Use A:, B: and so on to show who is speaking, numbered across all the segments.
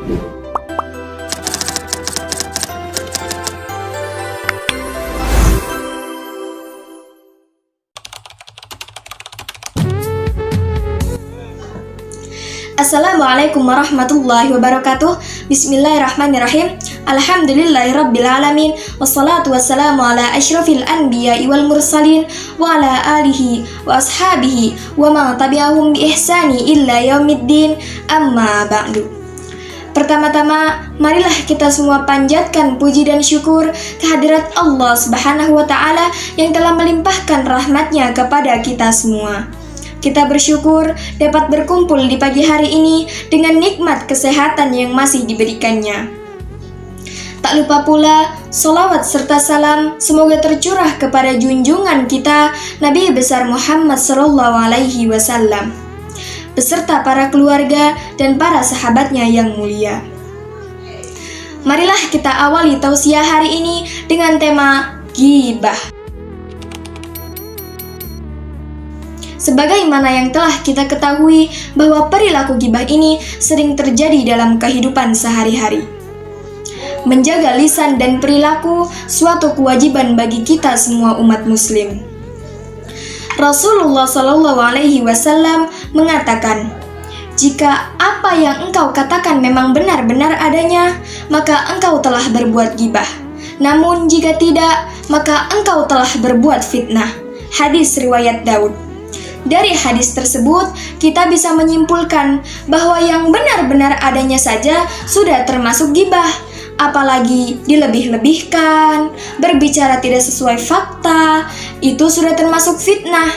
A: Assalamualaikum warahmatullahi wabarakatuh. Bismillahirrahmanirrahim. Alhamdulillahirrabbilalamin. Wassalatu wassalamu ala asyrafil anbiya'i wal mursalin wa ala alihi wa ashabihi wa ma tabi'ahum bi ihsani illa yaumiddin. Amma ba'du. Pertama-tama, marilah kita semua panjatkan puji dan syukur kehadirat Allah Subhanahu wa Ta'ala yang telah melimpahkan rahmatnya kepada kita semua. Kita bersyukur dapat berkumpul di pagi hari ini dengan nikmat kesehatan yang masih diberikannya. Tak lupa pula, sholawat serta salam semoga tercurah kepada junjungan kita Nabi besar Muhammad SAW, beserta para keluarga dan para sahabatnya yang mulia. Marilah kita awali tausiah hari ini dengan tema ghibah. Sebagaimana yang telah kita ketahui bahwa perilaku ghibah ini sering terjadi dalam kehidupan sehari-hari. Menjaga lisan dan perilaku suatu kewajiban bagi kita semua umat muslim. Rasulullah SAW mengatakan, jika apa yang engkau katakan memang benar-benar adanya, maka engkau telah berbuat ghibah. Namun jika tidak, maka engkau telah berbuat fitnah. Hadis riwayat Daud. Dari hadis tersebut, kita bisa menyimpulkan bahwa yang benar-benar adanya saja sudah termasuk ghibah. Apalagi dilebih-lebihkan, berbicara tidak sesuai fakta, itu sudah termasuk fitnah.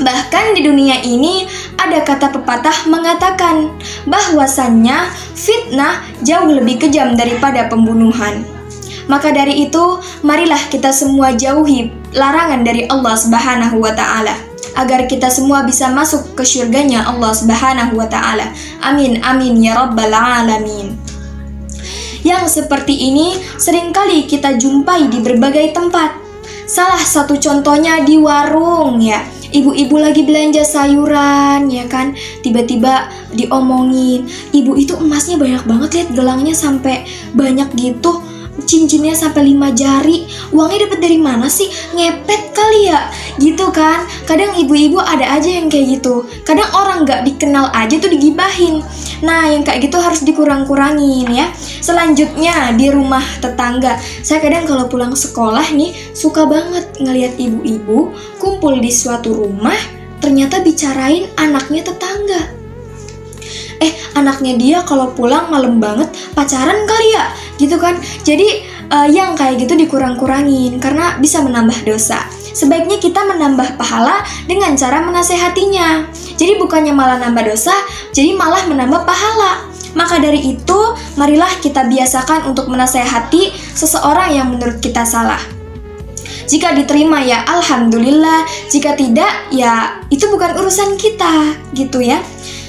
A: Bahkan di dunia ini ada kata pepatah mengatakan bahwasannya fitnah jauh lebih kejam daripada pembunuhan. Maka dari itu, marilah kita semua jauhi larangan dari Allah Subhanahu wa Ta'ala, agar kita semua bisa masuk ke syurganya Allah Subhanahu wa Ta'ala. Amin, amin, ya rabbal alamin. Yang seperti ini seringkali kita jumpai di berbagai tempat. Salah satu contohnya di warung ya. Ibu-ibu lagi belanja sayuran ya kan, tiba-tiba diomongin, ibu itu emasnya banyak banget, lihat gelangnya sampai banyak gitu, cincinnya sampai 5 jari, uangnya dapat dari mana sih? Ngepet kali ya, gitu kan? Kadang ibu-ibu ada aja yang kayak gitu. Kadang orang nggak dikenal aja tuh digibahin. Nah, yang kayak gitu harus dikurang-kurangin ya. Selanjutnya di rumah tetangga, saya kadang kalau pulang sekolah nih suka banget ngelihat ibu-ibu kumpul di suatu rumah, ternyata bicarain anaknya tetangga. Anaknya dia kalau pulang malam banget pacaran kali ya, gitu kan. Jadi yang kayak gitu dikurang-kurangin karena bisa menambah dosa. Sebaiknya kita menambah pahala dengan cara menasehatinya. Jadi bukannya malah nambah dosa, jadi malah menambah pahala. Maka dari itu, marilah kita biasakan untuk menasehati seseorang yang menurut kita salah. Jika diterima ya alhamdulillah, jika tidak ya itu bukan urusan kita, gitu ya.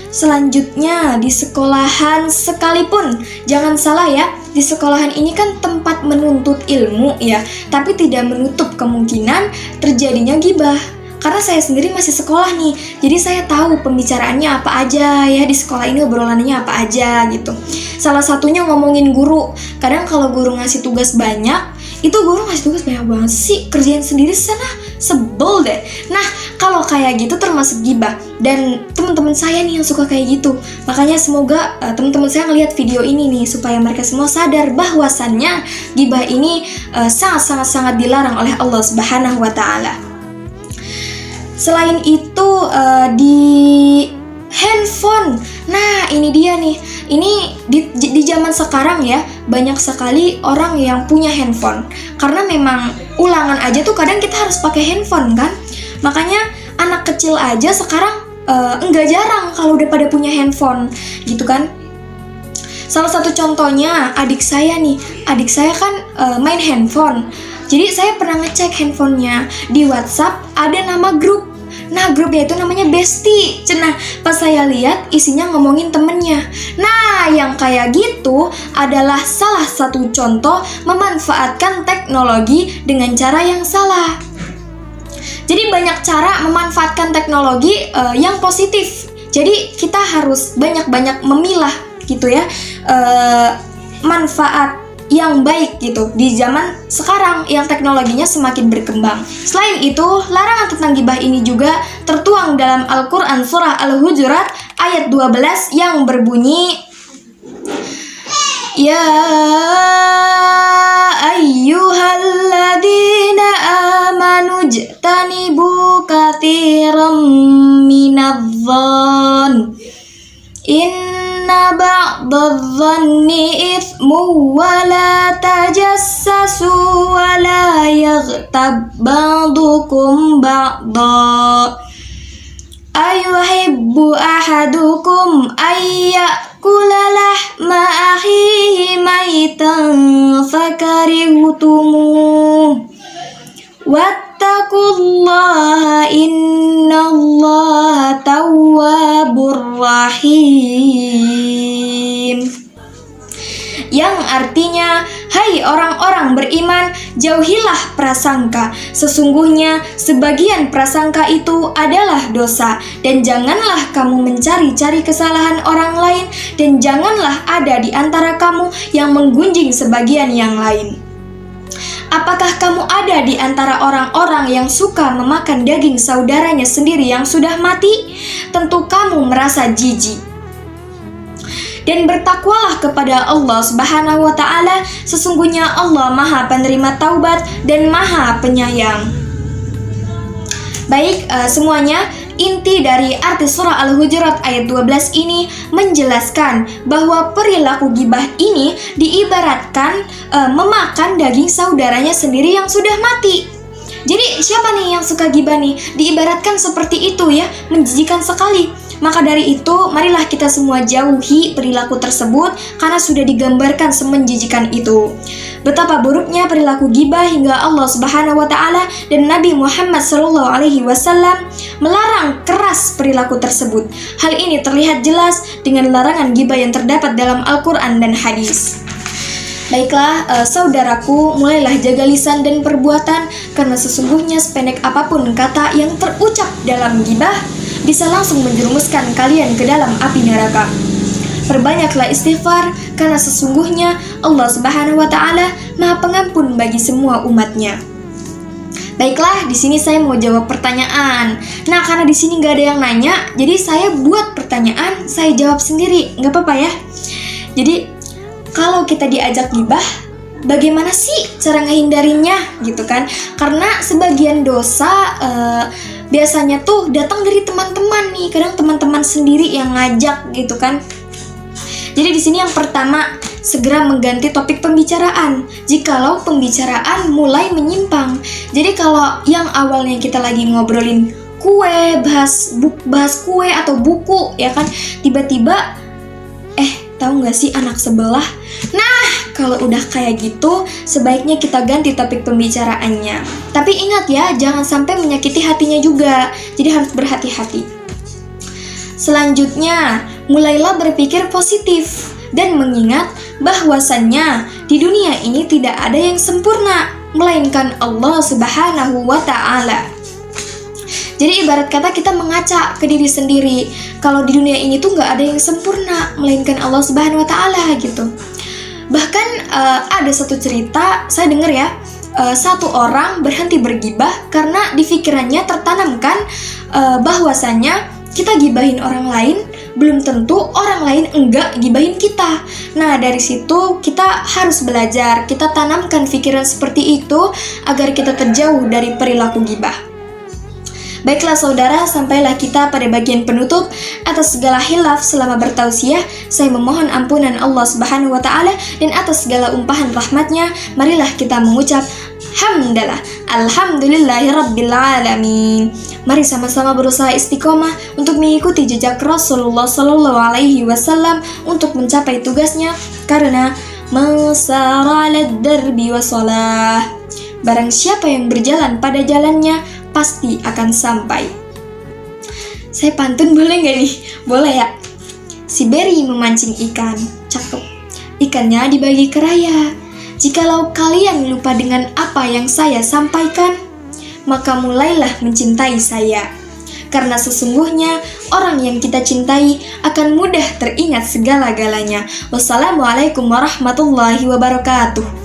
A: Selanjutnya di sekolahan sekalipun, jangan salah ya, di sekolahan ini kan tempat menuntut ilmu ya, tapi tidak menutup kemungkinan terjadinya ghibah. Karena saya sendiri masih sekolah nih, jadi saya tahu pembicaraannya apa aja ya, di sekolah ini obrolannya apa aja gitu. Salah satunya ngomongin guru. Kadang kalau guru ngasih tugas banyak, itu guru ngasih tugas banyak banget sih, kerjain sendiri sana, sebel deh. Nah, kalau kayak gitu termasuk ghibah. Dan teman-teman saya nih yang suka kayak gitu. Makanya semoga teman-teman saya ngelihat video ini nih, supaya mereka semua sadar bahwasannya ghibah ini sangat-sangat dilarang oleh Allah Subhanahu wa Ta'ala. Selain itu di handphone. Nah, ini dia nih. Ini di zaman sekarang ya, banyak sekali orang yang punya handphone. Karena memang ulangan aja tuh kadang kita harus pakai handphone kan. Makanya anak kecil aja sekarang enggak jarang kalau udah pada punya handphone, gitu kan. Salah satu contohnya adik saya nih. Adik saya kan main handphone. Jadi saya pernah ngecek handphonenya, di WhatsApp ada nama grup. Nah, grupnya itu namanya Besti. Nah, pas saya lihat isinya ngomongin temennya. Nah, yang kayak gitu adalah salah satu contoh memanfaatkan teknologi dengan cara yang salah. Jadi banyak cara memanfaatkan teknologi yang positif. Jadi kita harus banyak-banyak memilah gitu ya, manfaat yang baik gitu di zaman sekarang yang teknologinya semakin berkembang. Selain itu, larangan tentang gibah ini juga tertuang dalam Al-Quran surah Al-Hujurat ayat 12 yang berbunyi, Ya ayyuhalladzina amanu jtanibu katsiran minadh-dhann Inna ba'dadh-dhanni ithmu wa la tajassasu wa la yaghtab ba'dukum ba'da ayuhibbu ahadukum ayyakula lahma akhihi maitan fakarihutumuh wattaqullaha innallaha tawwabur rahim. Yang artinya, hai orang-orang beriman, jauhilah prasangka. Sesungguhnya sebagian prasangka itu adalah dosa. Dan janganlah kamu mencari-cari kesalahan orang lain, dan janganlah ada di antara kamu yang menggunjing sebagian yang lain. Apakah kamu ada di antara orang-orang yang suka memakan daging saudaranya sendiri yang sudah mati? Tentu kamu merasa jijik. Dan bertakwalah kepada Allah Subhanahu wa Ta'ala, sesungguhnya Allah Maha Penerima Taubat dan Maha Penyayang. Baik, semuanya, inti dari arti surah Al-Hujurat ayat 12 ini menjelaskan bahwa perilaku gibah ini diibaratkan memakan daging saudaranya sendiri yang sudah mati. Jadi siapa nih yang suka gibah nih? Diibaratkan seperti itu ya, menjijikan sekali. Maka dari itu, marilah kita semua jauhi perilaku tersebut karena sudah digambarkan semenjijikan itu. Betapa buruknya perilaku gibah hingga Allah Subhanahu wa Ta'ala dan Nabi Muhammad SAW melarang keras perilaku tersebut. Hal ini terlihat jelas dengan larangan gibah yang terdapat dalam Al-Quran dan hadis. Baiklah, saudaraku, mulailah jaga lisan dan perbuatan, karena sesungguhnya sependek apapun kata yang terucap dalam gibah bisa langsung menjerumuskan kalian ke dalam api neraka. Perbanyaklah istighfar, karena sesungguhnya Allah Subhanahu wa Ta'ala Maha Pengampun bagi semua umatnya. Baiklah, di sini saya mau jawab pertanyaan. Nah, karena di sini nggak ada yang nanya, jadi saya buat pertanyaan, saya jawab sendiri, nggak apa-apa ya. Jadi, kalau kita diajak gibah, bagaimana sih cara ngehindarinya gitu kan? Karena sebagian dosa biasanya tuh datang dari teman-teman nih, kadang teman-teman sendiri yang ngajak gitu kan. Jadi di sini yang pertama, segera mengganti topik pembicaraan jikalau pembicaraan mulai menyimpang. Jadi kalau yang awalnya kita lagi ngobrolin kue, bahas kue atau buku ya kan, tiba-tiba tahu nggak sih anak sebelah? Nah, kalau udah kayak gitu, sebaiknya kita ganti topik pembicaraannya. Tapi ingat ya, jangan sampai menyakiti hatinya juga. Jadi harus berhati-hati. Selanjutnya, mulailah berpikir positif dan mengingat bahwasannya di dunia ini tidak ada yang sempurna, melainkan Allah Subhanahu wa Ta'ala. Jadi ibarat kata kita mengaca ke diri sendiri, kalau di dunia ini tuh nggak ada yang sempurna, melainkan Allah Subhanahu wa Ta'ala gitu. Bahkan ada satu cerita, saya dengar ya, satu orang berhenti bergibah karena di pikirannya tertanamkan bahwasannya kita gibahin orang lain, belum tentu orang lain enggak gibahin kita. Nah, dari situ kita harus belajar, kita tanamkan pikiran seperti itu agar kita terjauh dari perilaku gibah. Baiklah saudara, sampailah kita pada bagian penutup. Atas segala hilaf selama bertausiah, saya memohon ampunan Allah Subhanahu wa Ta'ala, dan atas segala umpahan rahmatnya, marilah kita mengucap hamdalah, alhamdulillahirabbil alamin. Mari sama-sama berusaha istiqomah untuk mengikuti jejak Rasulullah Sallallahu Alaihi Wasallam untuk mencapai tugasnya, karena masara 'alad darbi wasalah. Barang siapa yang berjalan pada jalannya, pasti akan sampai. Saya pantun boleh nggak nih? Boleh ya. Si Berry memancing ikan, cakep. Ikannya dibagi ke raya. Jikalau kalian lupa dengan apa yang saya sampaikan, maka mulailah mencintai saya. Karena sesungguhnya orang yang kita cintai akan mudah teringat segala-galanya. Wassalamualaikum warahmatullahi wabarakatuh.